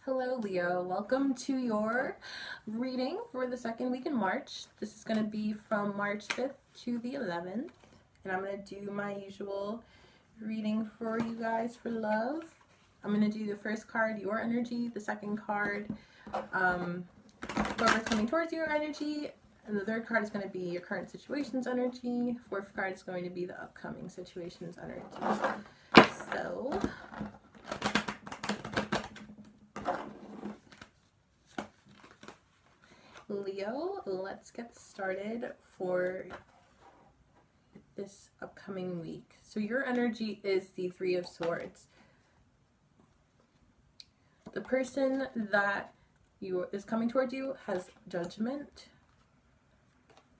Hello, Leo. Welcome to your reading for the second week in March. This is going to be from March 5th to the 11th. And I'm going to do my usual reading for you guys for love. I'm going to do the first card, your energy, the second card, whoever's coming towards your energy, and the third card is going to be your current situation's energy. Fourth card is going to be the upcoming situation's energy. So Leo, let's get started for this upcoming week. So your energy is the Three of Swords. The person that is coming towards you has judgment.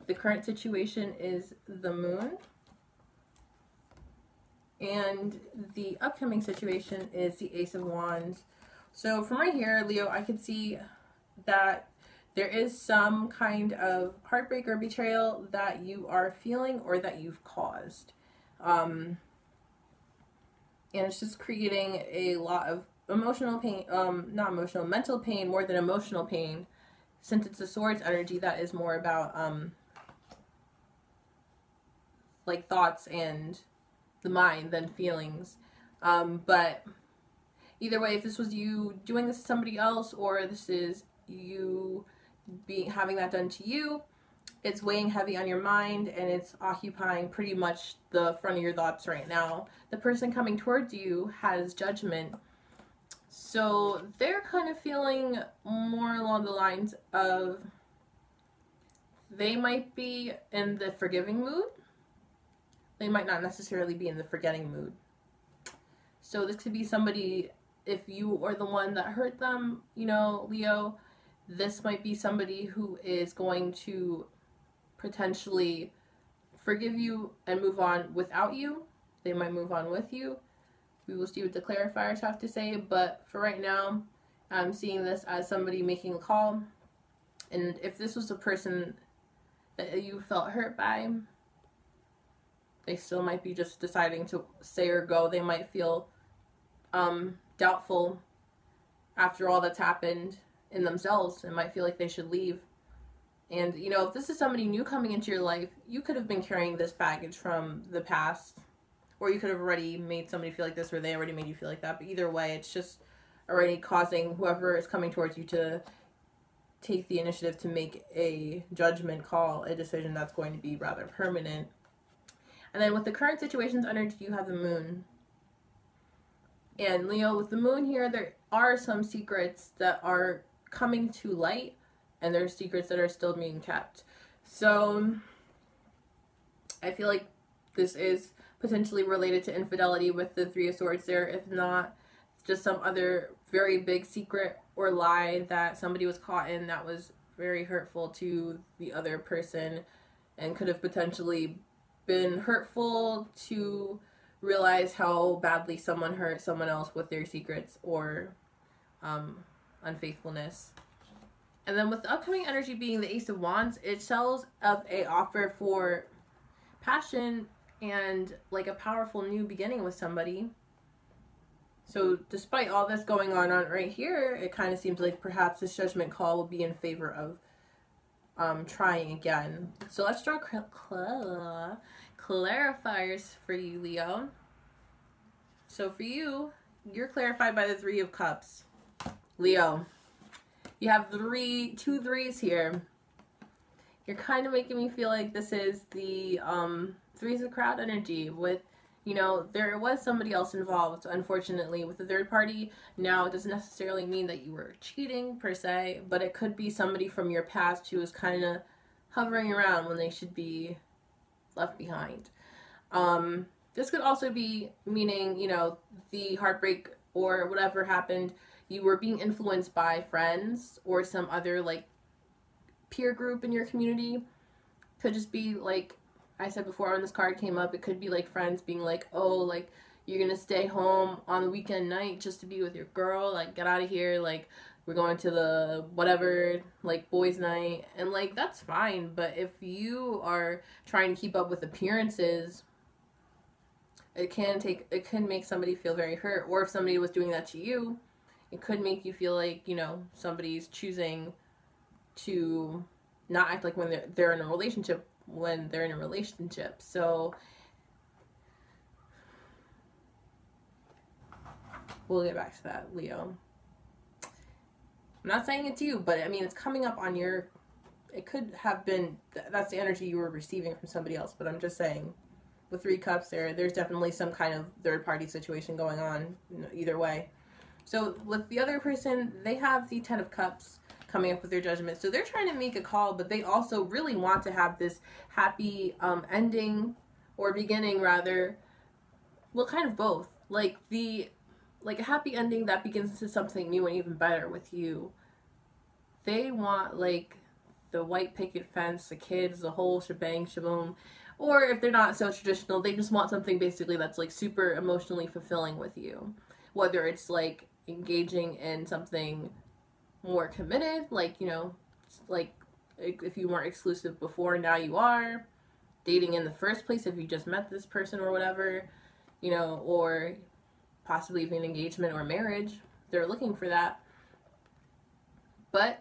The current situation is the Moon. And the upcoming situation is the Ace of Wands. So from right here, Leo, I could see that there is some kind of heartbreak or betrayal that you are feeling or that you've caused. And it's just creating a lot of emotional pain, mental pain more than emotional pain. Since it's the Swords energy, that is more about like thoughts and the mind than feelings. But either way, if this was you doing this to somebody else or this is you having that done to you, it's weighing heavy on your mind and it's occupying pretty much the front of your thoughts right now. The person coming towards you has judgment, so they're kind of feeling more along the lines of they might be in the forgiving mood. They might not necessarily be in the forgetting mood. So this could be somebody, if you are the one that hurt them, you know, Leo, this might be somebody who is going to potentially forgive you and move on without you. They might move on with you. We will see what the clarifiers have to say, but for right now, I'm seeing this as somebody making a call. And if this was a person that you felt hurt by, they still might be just deciding to stay or go. They might feel doubtful after all that's happened in themselves and might feel like they should leave. And, you know, if this is somebody new coming into your life, you could have been carrying this baggage from the past, or you could have already made somebody feel like this, or they already made you feel like that. But either way, it's just already causing whoever is coming towards you to take the initiative to make a judgment call, a decision that's going to be rather permanent. And then with the current situation's energy, you have the Moon. And Leo, with the Moon here, there are some secrets that are coming to light, and there's secrets that are still being kept. So I feel like this is potentially related to infidelity with the Three of Swords there, if not just some other very big secret or lie that somebody was caught in that was very hurtful to the other person and could have potentially been hurtful to realize how badly someone hurt someone else with their secrets or unfaithfulness. And then with the upcoming energy being the Ace of Wands, it tells of a offer for passion and like a powerful new beginning with somebody. So despite all this going on right here, it kind of seems like perhaps this judgment call will be in favor of trying again. So let's draw clarifiers for you, Leo. So for you, you're clarified by the Three of Cups. Leo, you have two threes here. You're kind of making me feel like this is the Threes of Crowd energy with, you know, there was somebody else involved, unfortunately, with the third party. Now, it doesn't necessarily mean that you were cheating, per se, but it could be somebody from your past who is kind of hovering around when they should be left behind. This could also be meaning, you know, the heartbreak or whatever happened, you were being influenced by friends or some other, like, peer group in your community. Could just be, like I said before when this card came up, it could be like friends being like, oh, like, you're gonna stay home on the weekend night just to be with your girl, like, get out of here, like, we're going to the whatever, like, boys night, and, like, that's fine. But if you are trying to keep up with appearances, it can make somebody feel very hurt. Or if somebody was doing that to you, It could make you feel like, you know, somebody's choosing to not act like when they're in a relationship, when they're in a relationship. So we'll get back to that, Leo. I'm not saying it's you, but I mean, it's coming up on your, it could have been, that's the energy you were receiving from somebody else, but I'm just saying, with 3 cups there's definitely some kind of third party situation going on, either way. So with the other person, they have the 10 of cups coming up with their judgment. So they're trying to make a call, but they also really want to have this happy ending, or beginning rather. Well, kind of both. Like a happy ending that begins to something new and even better with you. They want like the white picket fence, the kids, the whole shebang, shaboom. Or if they're not so traditional, they just want something basically that's like super emotionally fulfilling with you. Whether it's like engaging in something more committed, like, you know, like if you weren't exclusive before, now you are. Dating in the first place if you just met this person or whatever, you know, or possibly even engagement or marriage. They're looking for that. But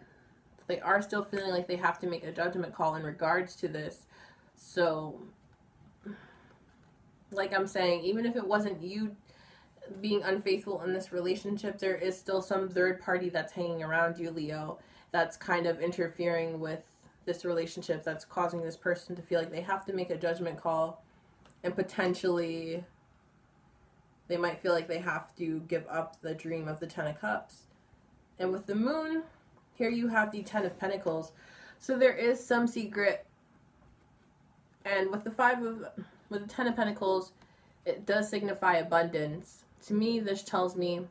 they are still feeling like they have to make a judgment call in regards to this. So, like I'm saying, even if it wasn't you being unfaithful in this relationship, there is still some third party that's hanging around you, Leo, that's kind of interfering with this relationship, that's causing this person to feel like they have to make a judgment call, and potentially they might feel like they have to give up the dream of the 10 of cups. And with the moon, here you have the 10 of pentacles. So there is some secret. And with the 10 of pentacles, it does signify abundance. To me, this tells me,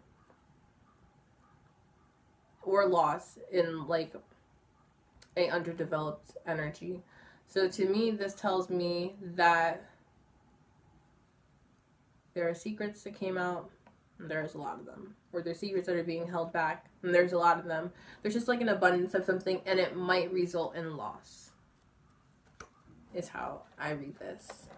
or loss in like a underdeveloped energy. So to me, this tells me that there are secrets that came out, and there's a lot of them. Or there's secrets that are being held back, and there's a lot of them. There's just like an abundance of something, and it might result in loss, is how I read this.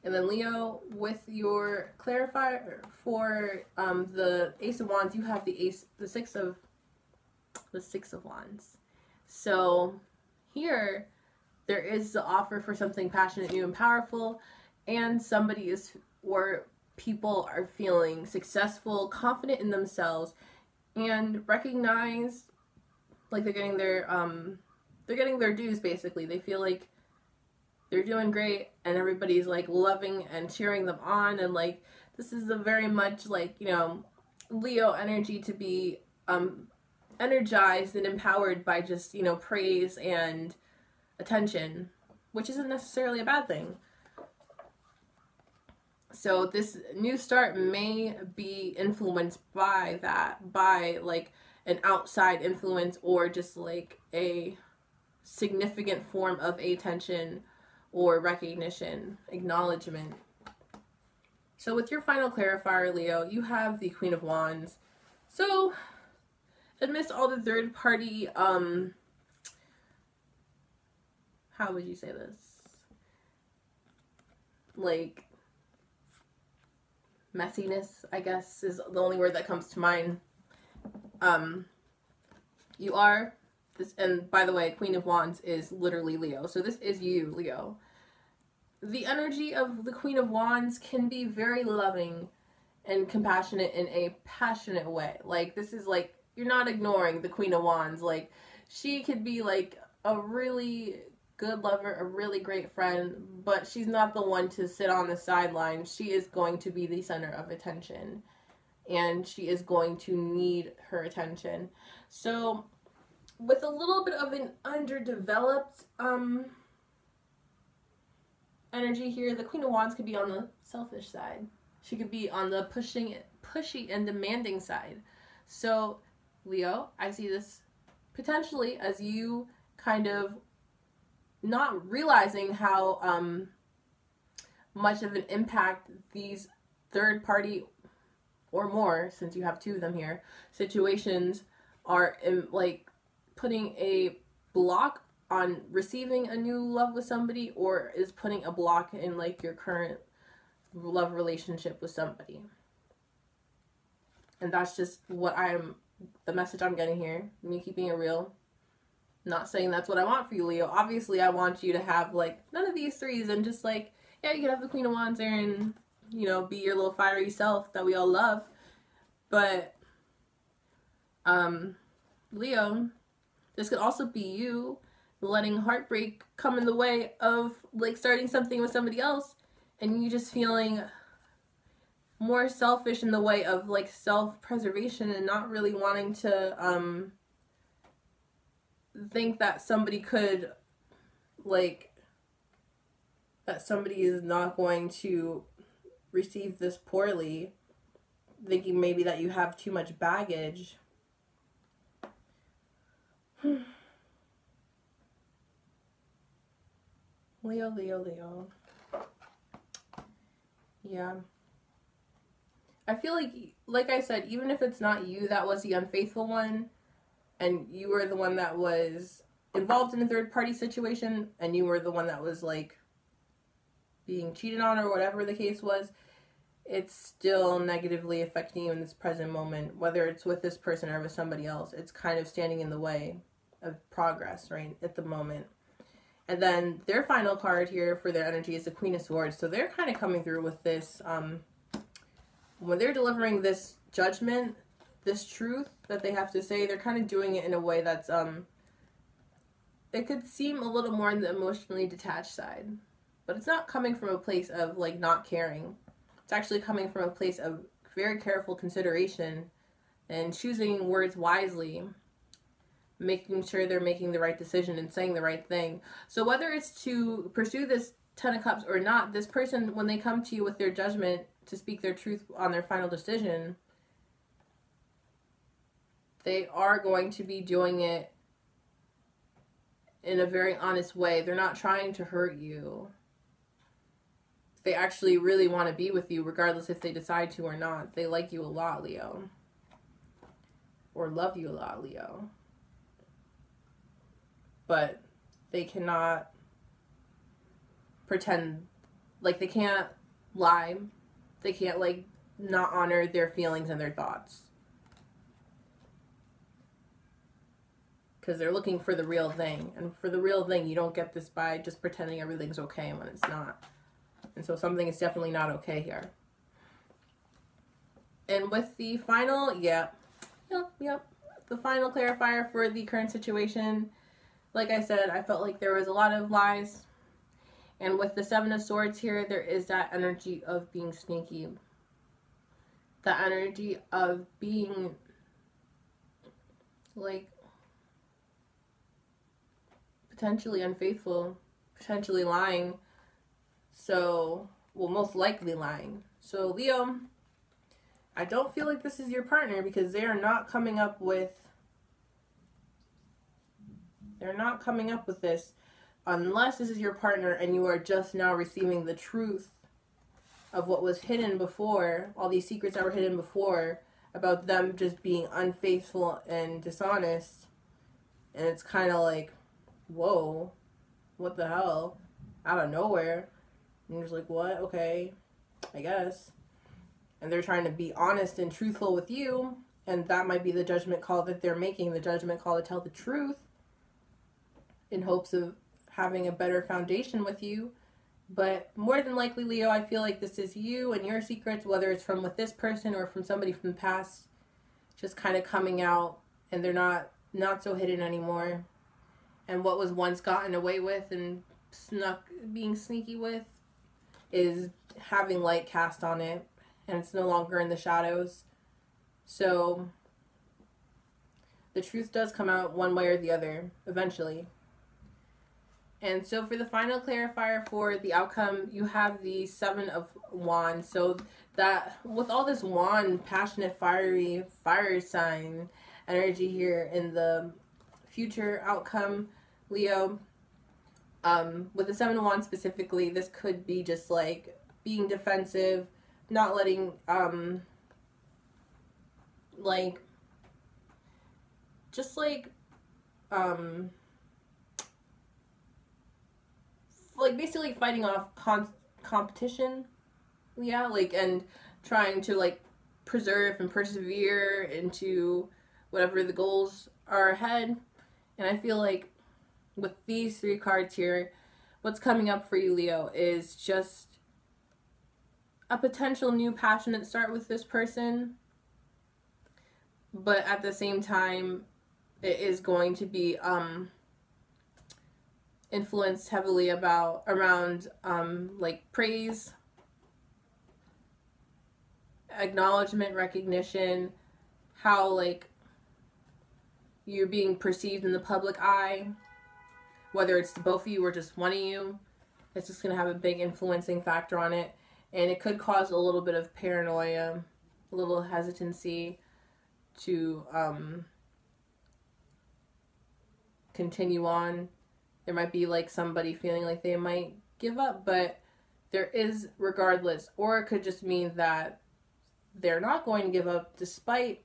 And then Leo, with your clarifier for the Ace of Wands, you have the Six of Wands. So here, there is the offer for something passionate, new, and powerful, and somebody is, or people are feeling successful, confident in themselves, and recognize like they're getting their dues. Basically, they feel like they're doing great, and everybody's like loving and cheering them on, and like this is a very much like, you know, Leo energy to be energized and empowered by just, you know, praise and attention, which isn't necessarily a bad thing. So this new start may be influenced by that, by like an outside influence, or just like a significant form of attention or recognition, acknowledgement. So with your final clarifier, Leo, you have the Queen of Wands. So amidst all the third party, how would you say this? Like, messiness, I guess, is the only word that comes to mind. You are this, and by the way, Queen of Wands is literally Leo, so this is you, Leo. The energy of the Queen of Wands can be very loving and compassionate in a passionate way. Like, this is like, you're not ignoring the Queen of Wands. Like, she could be like a really good lover, a really great friend, but she's not the one to sit on the sideline. She is going to be the center of attention, and she is going to need her attention. So with a little bit of an underdeveloped energy here, the Queen of Wands could be on the selfish side. She could be on the pushy and demanding side. So Leo, I see this potentially as you kind of not realizing how much of an impact these third party, or more, since you have 2 of them here, situations are in, like, putting a block on receiving a new love with somebody, or is putting a block in like your current love relationship with somebody. And that's just the message I'm getting here. Me keeping it real. Not saying that's what I want for you, Leo. Obviously, I want you to have, like, none of these threes and just, like, yeah, you can have the Queen of Wands there and, you know, be your little fiery self that we all love. But, Leo, this could also be you letting heartbreak come in the way of, like, starting something with somebody else and you just feeling more selfish in the way of, like, self-preservation and not really wanting to, think that somebody could, like, that somebody is not going to receive this poorly, thinking maybe that you have too much baggage. Leo, Leo, Leo. Yeah. I feel like I said, even if it's not you that was the unfaithful one, and you were the one that was involved in a third-party situation, and you were the one that was, like, being cheated on or whatever the case was, it's still negatively affecting you in this present moment, whether it's with this person or with somebody else. It's kind of standing in the way of progress, right, at the moment. And then their final card here for their energy is the Queen of Swords. So they're kind of coming through with this, when they're delivering this judgment, this truth that they have to say, they're kind of doing it in a way that's, it could seem a little more on the emotionally detached side. But it's not coming from a place of, like, not caring. It's actually coming from a place of very careful consideration and choosing words wisely, making sure they're making the right decision and saying the right thing. So whether it's to pursue this Ten of Cups or not, this person, when they come to you with their judgment to speak their truth on their final decision, they are going to be doing it in a very honest way. They're not trying to hurt you. They actually really want to be with you, regardless if they decide to or not. They like you a lot, Leo. Or love you a lot, Leo. But they cannot pretend, like, they can't lie. They can't, like, not honor their feelings and their thoughts. Because they're looking for the real thing. And for the real thing, you don't get this by just pretending everything's okay when it's not. And so something is definitely not okay here. And with the final, yep. The final clarifier for the current situation, like I said, I felt like there was a lot of lies. And with the Seven of Swords here, there is that energy of being sneaky. That energy of being, like, potentially unfaithful, potentially lying. So, well, most likely lying. So, Leo, I don't feel like this is your partner because they are not coming up with this unless this is your partner and you are just now receiving the truth of what was hidden before, all these secrets that were hidden before about them just being unfaithful and dishonest. And it's kind of like, whoa, what the hell? Out of nowhere. And you're just like, what? Okay, I guess. And they're trying to be honest and truthful with you. And that might be the judgment call that they're making. The judgment call to tell the truth. In hopes of having a better foundation with you. But more than likely, Leo, I feel like this is you and your secrets. Whether it's from with this person or from somebody from the past. Just kind of coming out. And they're not so hidden anymore. And what was once gotten away with and being sneaky with is having light cast on it, and it's no longer in the shadows. So the truth does come out one way or the other eventually. And so for the final clarifier for the outcome, you have the Seven of Wands. So that with all this wand, passionate, fiery, fire sign energy here in the future outcome, Leo, with the Seven of Wands specifically, this could be just like being defensive, not letting, like, just like basically fighting off competition, yeah, like, and trying to, like, preserve and persevere into whatever the goals are ahead. And I feel like with these 3 cards here, what's coming up for you, Leo, is just a potential new passionate start with this person. But at the same time, it is going to be influenced heavily around like praise, acknowledgement, recognition, how like you're being perceived in the public eye, whether it's both of you or just one of you. It's just going to have a big influencing factor on it, and it could cause a little bit of paranoia, a little hesitancy to continue on. There might be like somebody feeling like they might give up, but there is regardless. Or it could just mean that they're not going to give up despite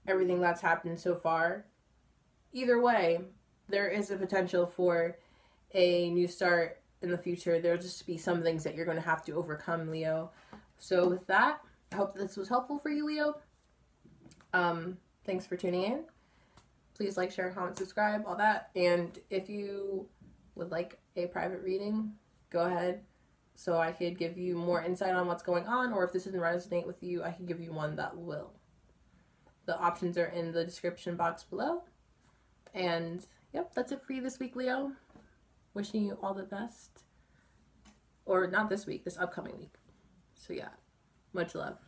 everything that's happened so far. Either way, there is a potential for a new start in the future. There'll just be some things that you're going to have to overcome, Leo. So with that, I hope this was helpful for you, Leo. Thanks for tuning in. Please like, share, comment, subscribe, all that. And if you would like a private reading, go ahead, so I could give you more insight on what's going on, or if this doesn't resonate with you, I can give you one that will. The options are in the description box below. And yep, that's it for you this week, Leo. Wishing you all the best. Or not this week, this upcoming week. So yeah, much love.